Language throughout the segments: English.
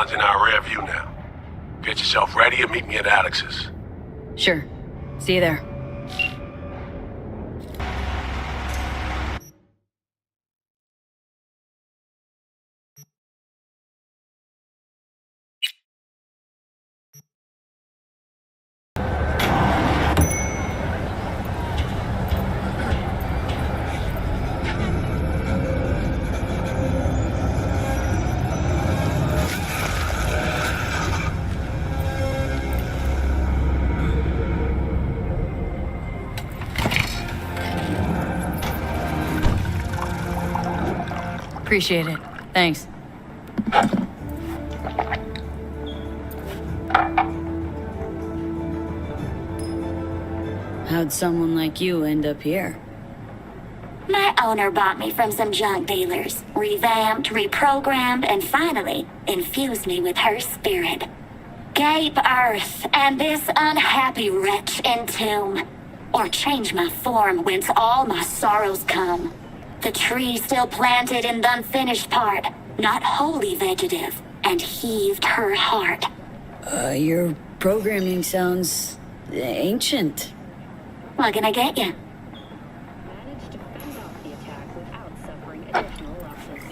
Pentagon's in our rear view now. Get yourself ready and meet me at Alex's. Sure. See you there. Appreciate it. Thanks. How'd someone like you end up here? My owner bought me from some junk dealers, revamped, reprogrammed, and finally infused me with her spirit. Gape earth and this unhappy wretch entomb, or change my form whence all my sorrows come. The tree still planted in the unfinished part, not wholly vegetative, and heaved her heart. Your programming sounds ancient. What can I get you? Managed to fend off the attack without suffering additional losses.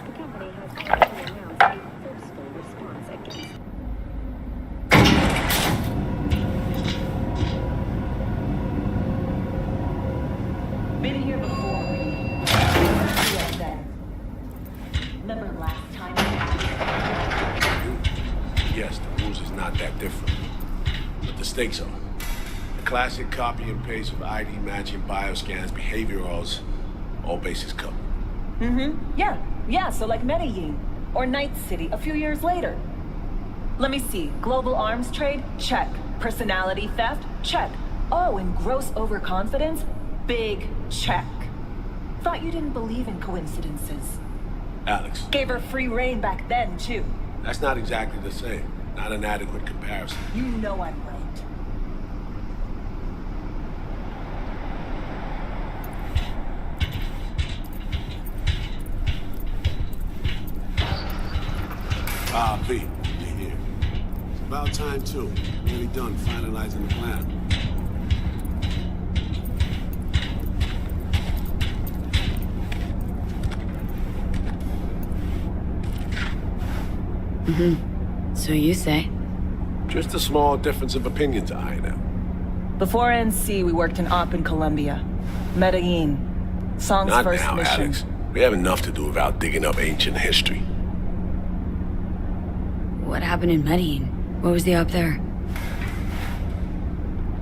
The company has already announced a forceful response against. Been here before. Remember last time? Yes, the rules is not that different. But the stakes are. The classic copy and paste of ID matching bioscans, behaviorals, all bases covered. Yeah, so like Medellin. Or Night City a few years later. Let me see. Global arms trade? Check. Personality theft? Check. Oh, and gross overconfidence? Big check. Thought you didn't believe in coincidences. Alex, Gave her free reign back then, too. that's not exactly the same. Not an adequate comparison. You know I'm right. Ah, Pete, you're here. It's about time, too. Nearly done finalizing the plan. So you say? Just a small difference of opinion to iron out. Before NC, we worked in Op in Colombia. Medellin. Song's Not first now, mission. Alex. We have enough to do without digging up ancient history. What happened in Medellin? What was the op there?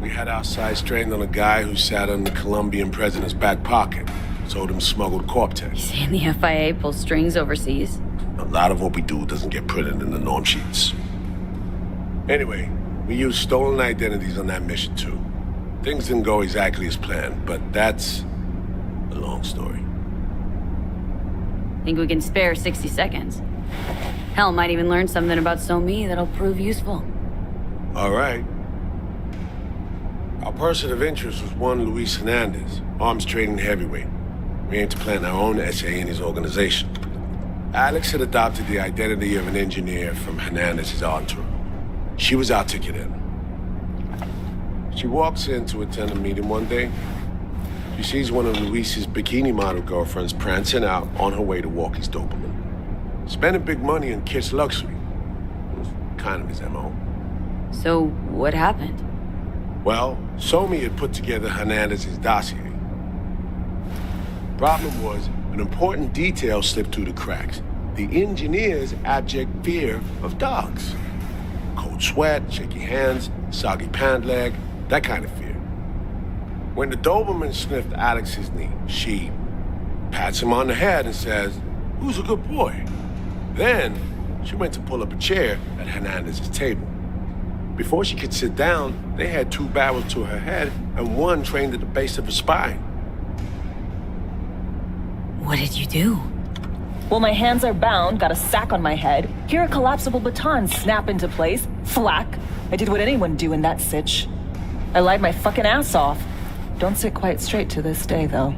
We had our sights trained on a guy who sat on the Colombian president's back pocket. Told him smuggled Corptex. Saying the FIA pulls strings overseas? A lot of what we do doesn't get printed in the norm sheets. Anyway, we used stolen identities on that mission too. Things didn't go exactly as planned, but that's a long story. Think we can spare 60 seconds? Hell, might even learn something about So-Me that'll prove useful. All right. Our person of interest was one Luis Hernandez, arms trading heavyweight. We aimed to plant our own SA in his organization. Alex had adopted the identity of an engineer from Hernandez's entourage. She was articulate. She walks in to attend a meeting one day. She sees one of Luis's bikini model girlfriends prancing out on her way to walk his Doberman. Spending big money on kids' luxury. It was kind of his MO. So, what happened? Well, So-Me had put together Hernandez's dossier. Problem was, an important detail slipped through the cracks. The engineer's abject fear of dogs. Cold sweat, shaky hands, soggy pant leg, that kind of fear. When the Doberman sniffed Alex's knee, she pats him on the head and says, "Who's a good boy?" Then, she went to pull up a chair at Hernandez's table. Before she could sit down, they had two barrels to her head and one trained at the base of her spine. What did you do? Well, my hands are bound, got a sack on my head. Here a collapsible baton snap into place. Flack. I did what anyone do in that sitch. I lied my fucking ass off. Don't sit quite straight to this day, though.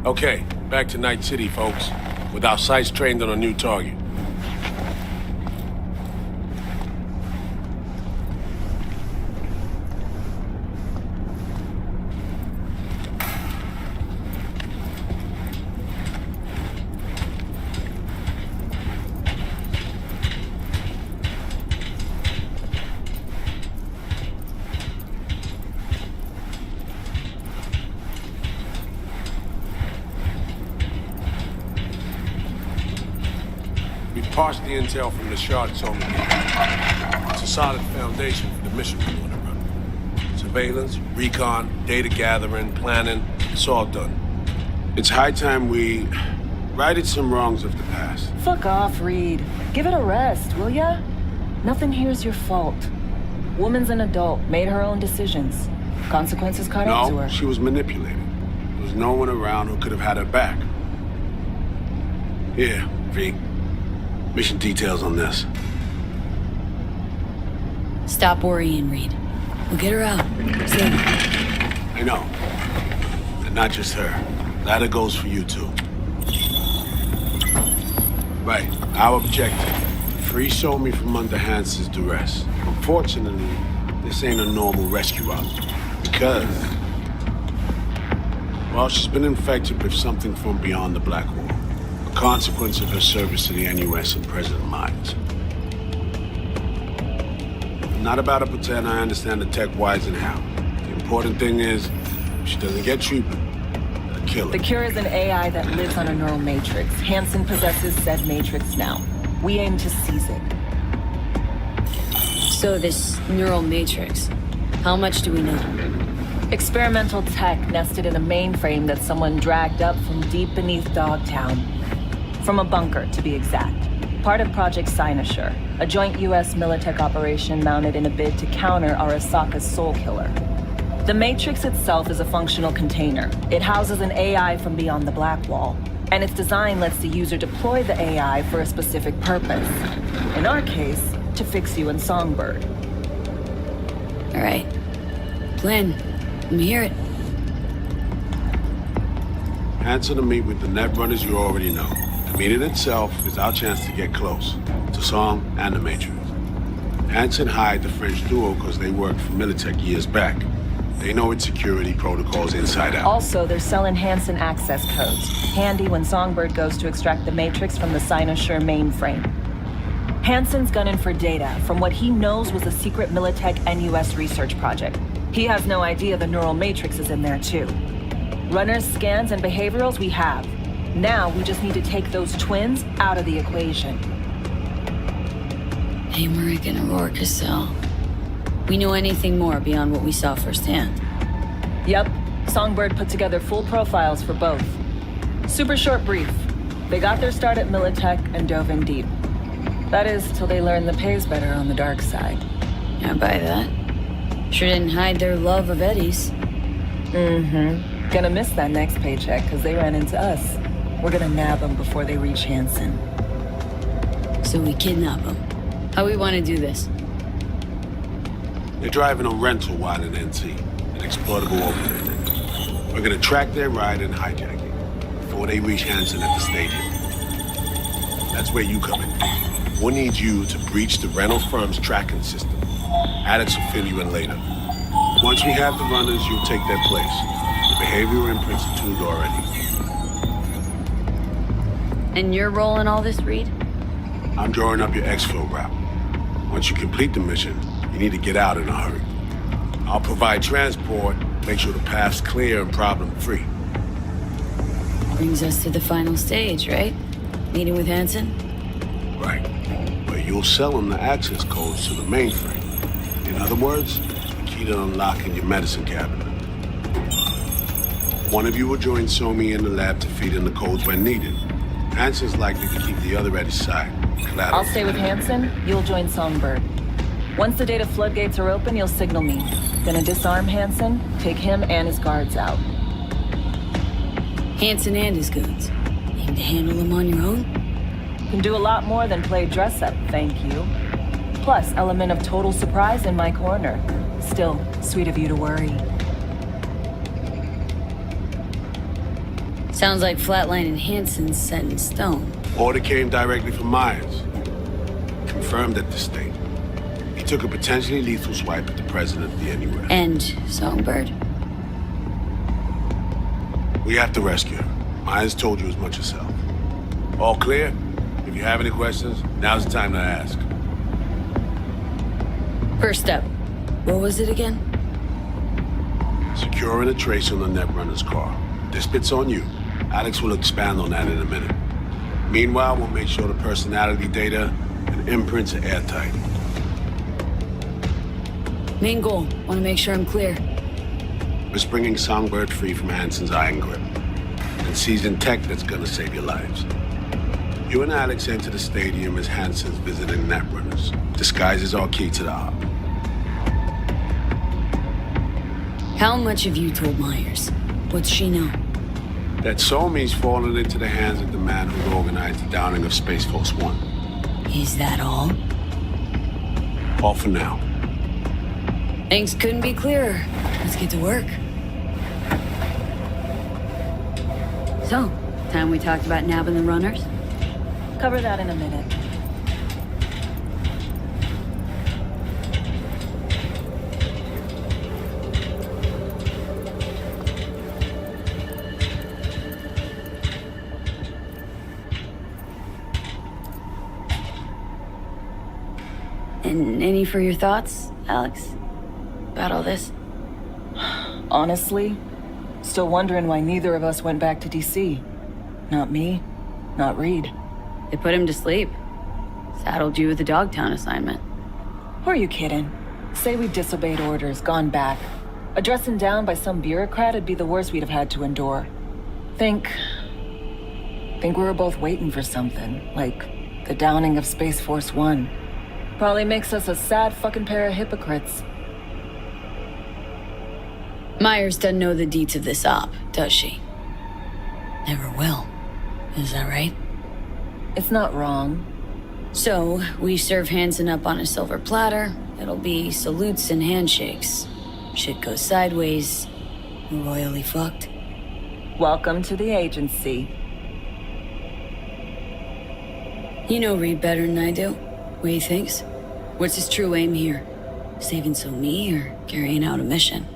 Okay, back to Night City, folks. With our sights trained on a new target. parsed the intel from the shard it's on me. It's a solid foundation for the mission we want to run. Surveillance, recon, data gathering, planning, it's all done. It's high time we righted some wrongs of the past. Fuck off, Reed. Give it a rest, will ya? Nothing here's your fault. Woman's an adult, made her own decisions. Consequences caught up to No, her. she was manipulated. There was no one around who could have had her back. Here, V. Mission details on this. Stop worrying, Reed. We'll get her out. Save her. I know. And not just her. That goes for you, too. Right. Our objective. Free Somi from under Hansen's duress. Unfortunately, this ain't a normal rescue op. Because... well, she's been infected with something from beyond the Black Wall. A consequence of her service to the NUS and President Myers. I'm not about to pretend I understand the tech whys and how. The important thing is, if she doesn't get treatment, they'll kill her. The cure is an AI that lives on a neural matrix. Hansen possesses said matrix now. We aim to seize it. So this neural matrix, how much do we know? Experimental tech nested in a mainframe that someone dragged up from deep beneath Dogtown. From a bunker, to be exact. Part of Project Cynosure, a joint U.S. Militech operation mounted in a bid to counter Arasaka's Soul Killer. The Matrix itself is a functional container. It houses an AI from beyond the Black Wall, and its design lets the user deploy the AI for a specific purpose. In our case, to fix you and Songbird. All right. Plan. Let me hear it. Answer to meet with the net runners you already know. The meeting itself is our chance to get close to Song and the Matrix. Hansen hired the French duo because they worked for Militech years back. They know its security protocols inside out. Also, they're selling Hansen access codes. Handy when Songbird goes to extract the Matrix from the Cynosure mainframe. Hansen's gunning for data from what he knows was a secret Militech NUS research project. He has no idea the neural matrix is in there too. Runners, scans, and behaviorals we have. Now we just need to take those twins out of the equation. Amaric and Aurora Cassell. We know anything more beyond what we saw firsthand? Yep, Songbird put together full profiles for both. Super short brief. They got their start at Militech and dove in deep. That is, till they learned the pay's better on the dark side. I buy that. Sure didn't hide their love of Eddie's. Mm-hmm. Gonna miss that next paycheck, because they ran into us. We're gonna nab them before they reach Hansen. So we kidnap them. How we want to do this? They're driving a rental while in NC, an exploitable opening. We're gonna track their ride and hijack it before they reach Hansen at the stadium. That's where you come in. We'll need you to breach the rental firm's tracking system. Alex will fill you in later. Once we have the runners, you'll take their place. The behavioral imprints are tuned already. And your role in all this, Reed? I'm drawing up your exfil route. Once you complete the mission, you need to get out in a hurry. I'll provide transport, make sure the path's clear and problem-free. Brings us to the final stage, right? Meeting with Hansen? Right. Where you'll sell them the access codes to the mainframe. In other words, the key to unlocking your medicine cabinet. One of you will join Somi in the lab to feed in the codes when needed. Hansen's likely to keep the other at his side. Collateral. I'll stay with Hansen, you'll join Songbird. Once the data floodgates are open, you'll signal me. Gonna disarm Hansen, take him and his guards out. Hansen and his goons. Aim to handle them on your own? Can do a lot more than play dress-up, thank you. Plus, element of total surprise in my corner. Still, sweet of you to worry. Sounds like Flatline and Hansen's set in stone. Order came directly from Myers. Confirmed at the state. He took a potentially lethal swipe at the president of the NUS. And Songbird. We have to rescue her. Myers told you as much yourself. All clear? If you have any questions, now's the time to ask. First step. What was it again? Securing a trace on the Netrunner's car. This bit's on you. Alex will expand on that in a minute. Meanwhile, we'll make sure the personality data and imprints are airtight. Main goal. Want to make sure I'm clear. We're bringing Songbird free from Hansen's iron grip and seasoned tech that's gonna save your lives. You and Alex enter the stadium as Hansen's visiting netrunners. Disguise is our key to the op. How much have you told Myers? What's she know? That Somi's fallen into the hands of the man who organized the downing of Space Force One. Is that all? All for now. Things couldn't be clearer. Let's get to work. So, time we talked about nabbing the runners? Cover that in a minute. And any for your thoughts, Alex? About all this? Honestly, still wondering why neither of us went back to DC. Not me, not Reed. They put him to sleep. Saddled you with the Dogtown assignment. Who are you kidding? Say we disobeyed orders, gone back. A dressing down by some bureaucrat would be the worst we'd have had to endure. Think we were both waiting for something, like the downing of Space Force One. Probably makes us a sad fucking pair of hypocrites. Myers doesn't know the deets of this op, does she? Never will. Is that right? It's not wrong. So, we serve Hansen up on a silver platter. It'll be salutes and handshakes. Shit goes sideways. We're royally fucked. Welcome to the agency. You know Reed better than I do. What he thinks? What's his true aim here? Saving Somi or carrying out a mission?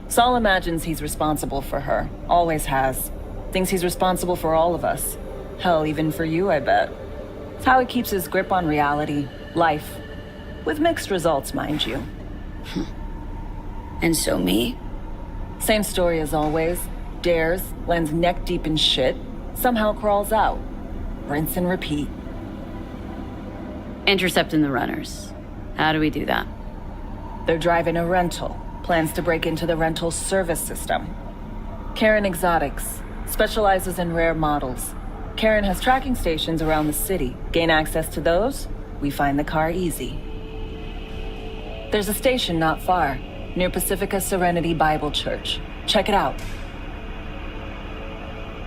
Saul imagines he's responsible for her. Always has. Thinks he's responsible for all of us. Hell, even for you, I bet. It's how he keeps his grip on reality, life. With mixed results, mind you. And Somi? Same story as always. Dares, lands neck deep in shit, somehow crawls out. Rinse and repeat. Intercepting the runners. How do we do that? They're driving a rental. Plans to break into the rental service system. Karen Exotics specializes in rare models. Karen has tracking stations around the city. Gain access to those, we find the car easy. There's a station not far, near Pacifica Serenity Bible Church. Check it out.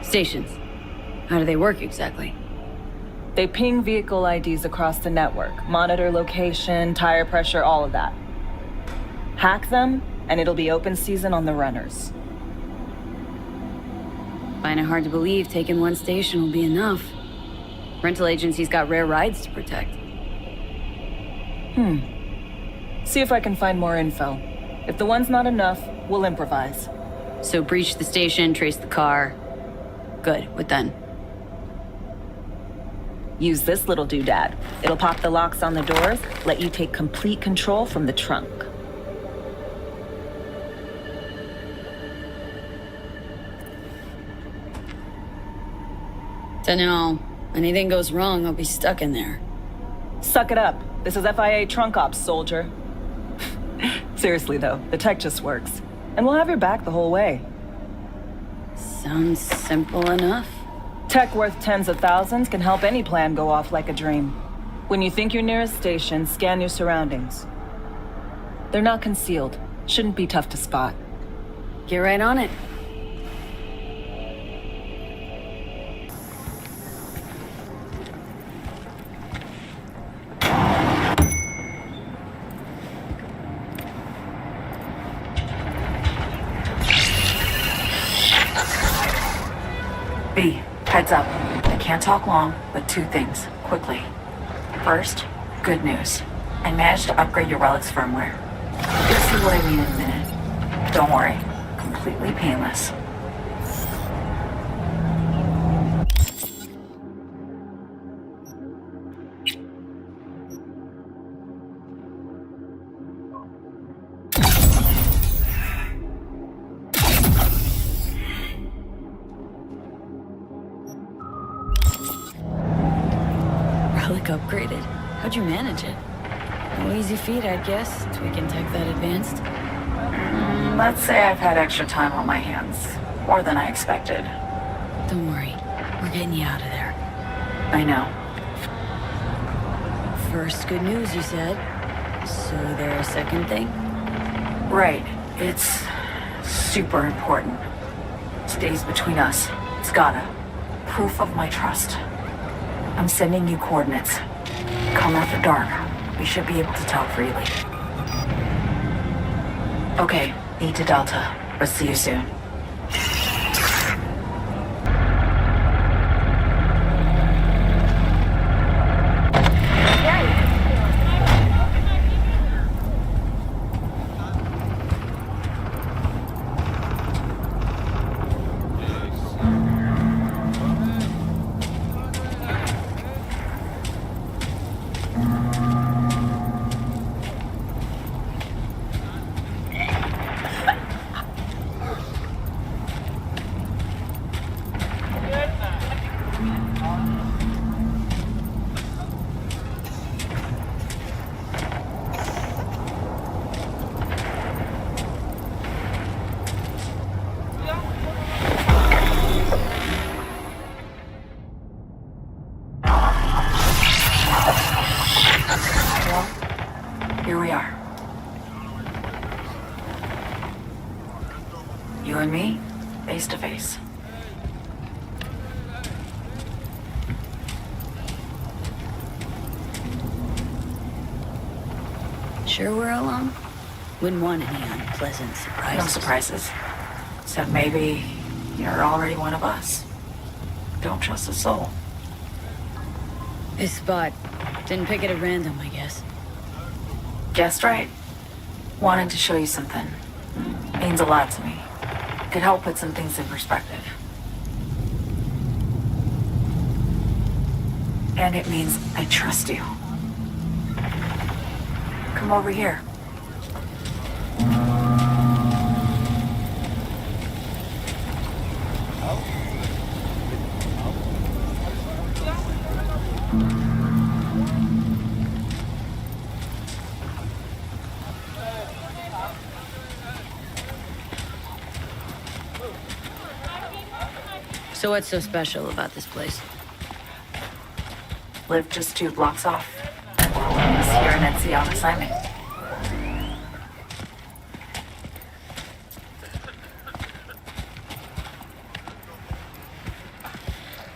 Stations. How do they work exactly? They ping vehicle IDs across the network, monitor location, tire pressure, all of that. Hack them, and it'll be open season on the runners. Find it hard to believe taking one station will be enough. Rental agencies got rare rides to protect. See if I can find more info. If the one's not enough, we'll improvise. So breach the station, trace the car. Good, what then? Use this little doodad. It'll pop the locks on the doors, let you take complete control from the trunk. Dunno. Anything goes wrong, I'll be stuck in there. Suck it up. This is FIA trunk ops, soldier. Seriously though, the tech just works. And we'll have your back the whole way. Sounds simple enough. Tech worth tens of thousands can help any plan go off like a dream. When you think you're near a station, scan your surroundings. They're not concealed. Shouldn't be tough to spot. Get right on it. B, heads up. I can't talk long, but two things, quickly. First, good news. I managed to upgrade your relic's firmware. You'll see what I mean in a minute. Don't worry, completely painless. upgraded? How'd you manage it? No easy feat, I guess, tweaking tech that advanced. Let's say I've had extra time on my hands. More than I expected. Don't worry. We're getting you out of there. I know. First good news, you said. So there a second thing? Right. It's super important. Stays between us. It's gotta. Proof of my trust. I'm sending you coordinates. Come after dark. We should be able to talk freely. Okay, E to Delta. Let's see you soon. Here we are. You and me, face to face. Sure we're alone? Wouldn't want any unpleasant surprises. No surprises. Except maybe you're already one of us. Don't trust a soul. This spot. Didn't pick it at random, I guess. Guessed right. Wanted to show you something. Means a lot to me. Could help put some things in perspective. And it means I trust you. Come over here. So what's so special about this place? Live just 2 blocks off. I was here in NC on assignment.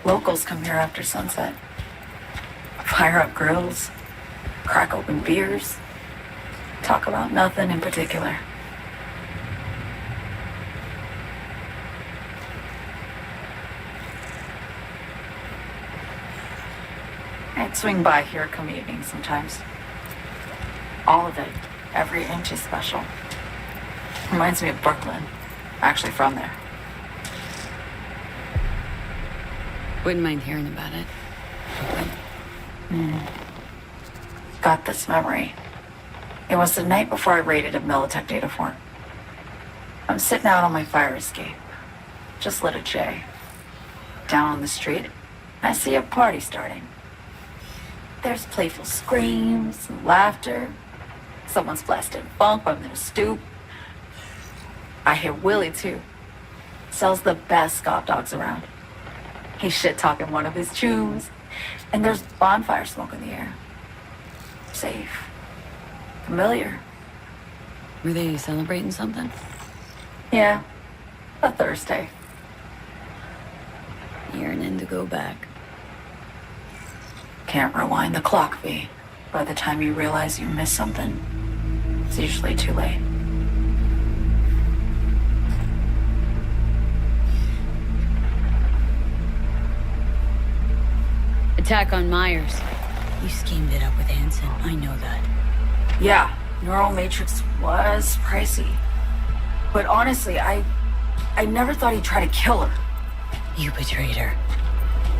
Locals come here after sunset. Fire up grills, crack open beers, talk about nothing in particular. I'd swing by here come evening sometimes. All of it, every inch is special. Reminds me of Brooklyn. Actually from there. Wouldn't mind hearing about it. Got this memory. It was the night before I raided a Militech data fort. I'm sitting out on my fire escape. Just lit a J. Down on the street, I see a party starting. There's playful screams and laughter. Someone's blasting funk on their stoop. I hear Willie too. Sells the best Scott dogs around. He's shit-talking one of his chooms. And there's bonfire smoke in the air. Safe. Familiar. Were they celebrating something? Yeah. A Thursday. Yearning to go back. Can't rewind the clock, V. By the time you realize you missed something, it's usually too late. Attack on Myers. You schemed it up with Hanson. I know that. Yeah, Neural Matrix was pricey. But honestly, I never thought he'd try to kill her. You betrayed her.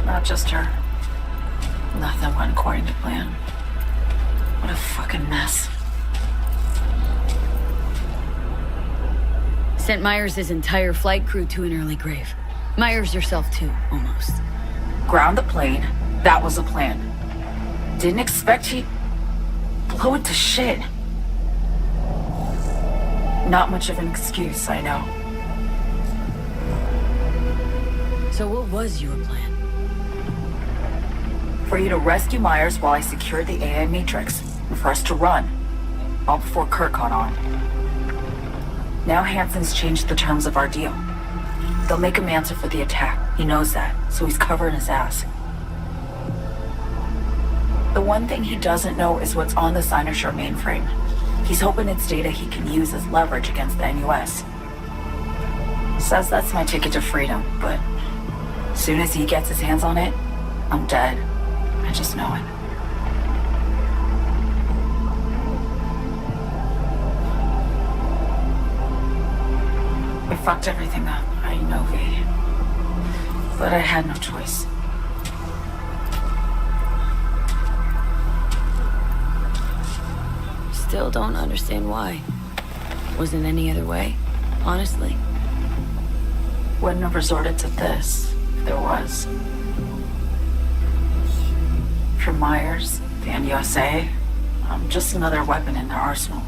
Not just her. Nothing went according to plan. What a fucking mess. Sent Myers' entire flight crew to an early grave. Myers yourself too, almost. Ground the plane. That was the plan. didn't expect he'd blow it to shit. Not much of an excuse, I know. So what was your plan? For you to rescue Myers while I secured the AI Matrix, and for us to run, all before Kurt caught on. Now Hansen's changed the terms of our deal. They'll make him answer for the attack. He knows that, so he's covering his ass. The one thing he doesn't know is what's on the Cynosure mainframe. He's hoping it's data he can use as leverage against the NUS. Says that's my ticket to freedom, but as soon as he gets his hands on it, I'm dead. I just know it. I fucked everything up, I know, V. But I had no choice. Still don't understand why. Wasn't any other way, honestly. Wouldn't have resorted to this if there was. For Myers, the NUSA, I'm just another weapon in their arsenal.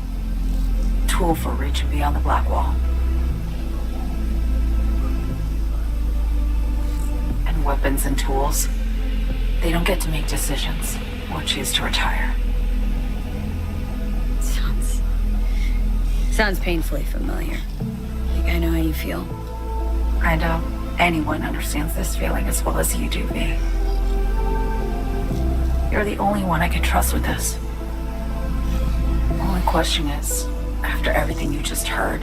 Tool for reaching beyond the Black Wall. And weapons and tools, they don't get to make decisions or choose to retire. Sounds painfully familiar. Like I know how you feel. I know anyone understands this feeling as well as you do, V. You're the only one I can trust with this. The only question is, after everything you just heard,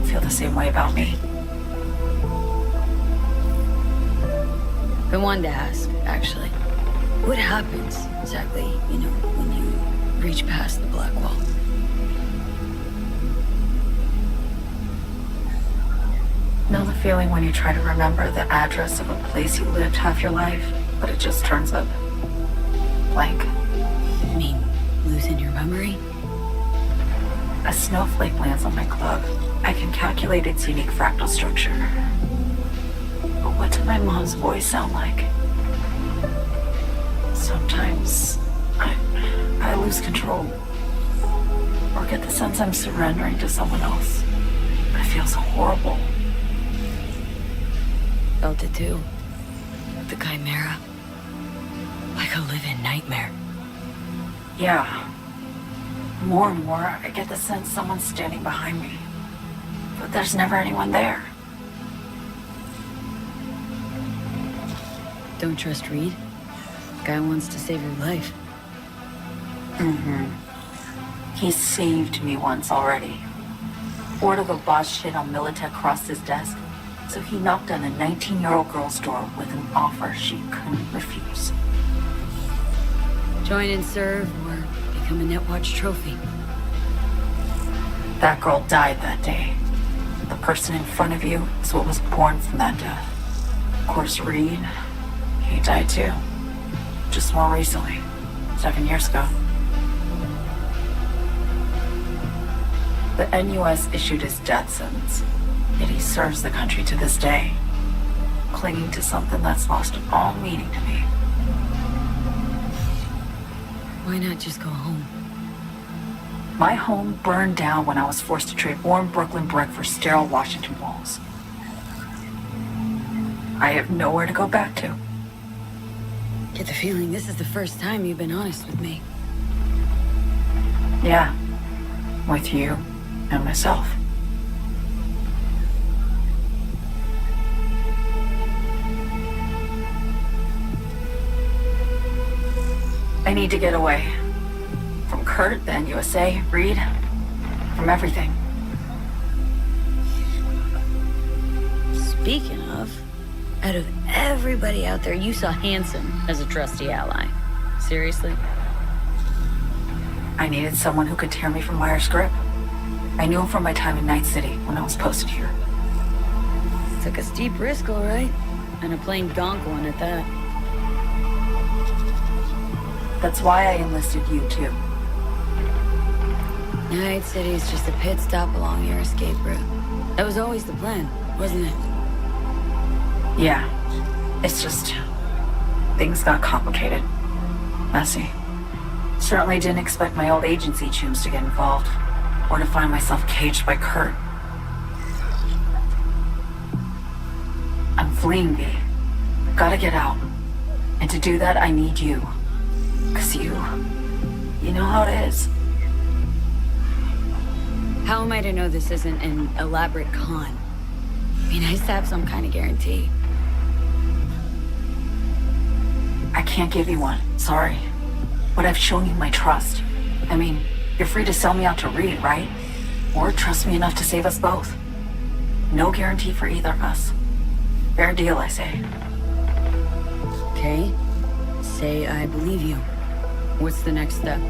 feel the same way about me? Been wanting to ask, actually. What happens exactly, when you reach past the Black Wall? Know the feeling when you try to remember the address of a place you lived half your life, but it just turns up blank? You mean losing your memory? A snowflake lands on my glove. I can calculate its unique fractal structure. But what did my mom's voice sound like? Sometimes I lose control. Or get the sense I'm surrendering to someone else. But it feels horrible. Felt it too. The Chimera. Like a living nightmare. Yeah. More and more, I get the sense someone's standing behind me. But there's never anyone there. Don't trust Reed? Guy wants to save your life. He saved me once already. Word of a boss shit on Militech crossed his desk, so he knocked on a 19-year-old girl's door with an offer she couldn't refuse. Join and serve, or become a Netwatch trophy. That girl died that day. The person in front of you is what was born from that death. Of course, Reed, he died too. Just more recently, 7 years ago. The NUS issued his death sentence, yet he serves the country to this day, clinging to something that's lost all meaning to me. Why not just go home? My home burned down when I was forced to trade warm Brooklyn brick for sterile Washington walls. I have nowhere to go back to. Get the feeling this is the first time you've been honest with me. Yeah, with you and myself. I need to get away. From Kurt, the NUSA, Reed, from everything. Speaking of, out of everybody out there, you saw Hansen as a trusty ally. Seriously? I needed someone who could tear me from Myers' grip. I knew him from my time in Night City when I was posted here. Took a steep risk, all right. And a plain gonk one at that. That's why I enlisted you, too. Night City's just a pit stop along your escape route. That was always the plan, wasn't it? Yeah. It's just... things got complicated. Messy. Certainly didn't expect my old agency chums to get involved, or to find myself caged by Kurt. I'm fleeing, B. Gotta get out. And to do that, I need you. 'Cause you know how it is. How am I to know this isn't an elaborate con? Be nice to have some kind of guarantee. I can't give you one, sorry. But I've shown you my trust. I mean, you're free to sell me out to Reed, right? Or trust me enough to save us both. No guarantee for either of us. Fair deal, I say. Okay. Say I believe you. What's the next step?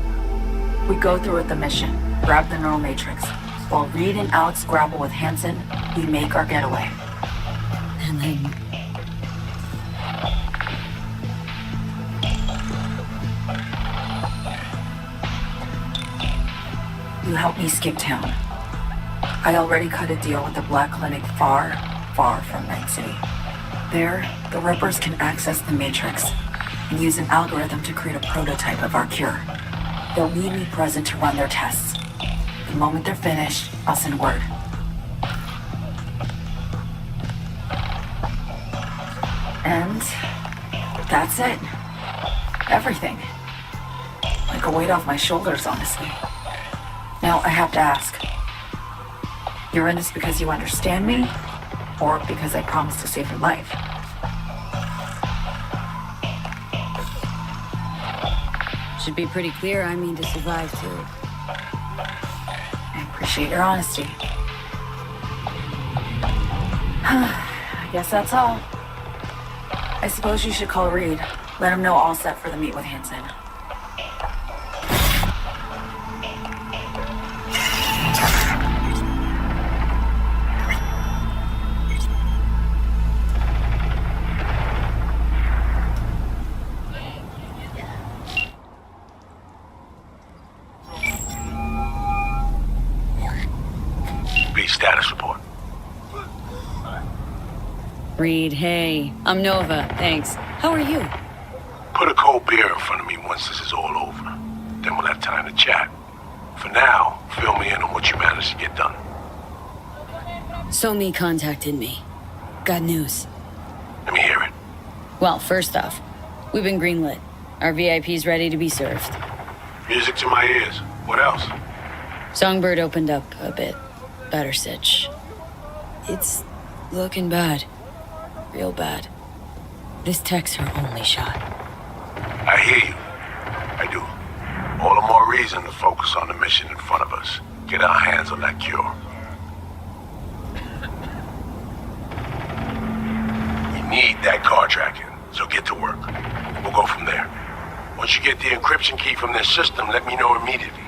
We go through with the mission, grab the neural matrix. While Reed and Alex grapple with Hansen, we make our getaway. And then... You help me skip town. I already cut a deal with the Black Clinic far, far from Night City. There, the Rippers can access the Matrix and use an algorithm to create a prototype of our cure. They'll need me present to run their tests. The moment they're finished, I'll send word. And that's it. Everything. Like a weight off my shoulders, honestly. Now, I have to ask. You're in this because you understand me? Or because I promised to save your life? Should be pretty clear I mean to survive, too. I appreciate your honesty. I guess that's all. I suppose you should call Reed. Let him know all set for the meet with Hansen. Status report. Reed, hey. I'm Nova, thanks. How are you? Put a cold beer in front of me once this is all over. Then we'll have time to chat. For now, fill me in on what you managed to get done. Somi contacted me. Got news. Let me hear it. Well, first off, we've been greenlit. Our VIP's ready to be served. Music to my ears. What else? Songbird opened up a bit. Better sitch. It's looking bad. Real bad. This tech's her only shot. I hear you. I do. All the more reason to focus on the mission in front of us. Get our hands on that cure. We need that car tracking, so get to work. We'll go from there. Once you get the encryption key from this system, let me know immediately.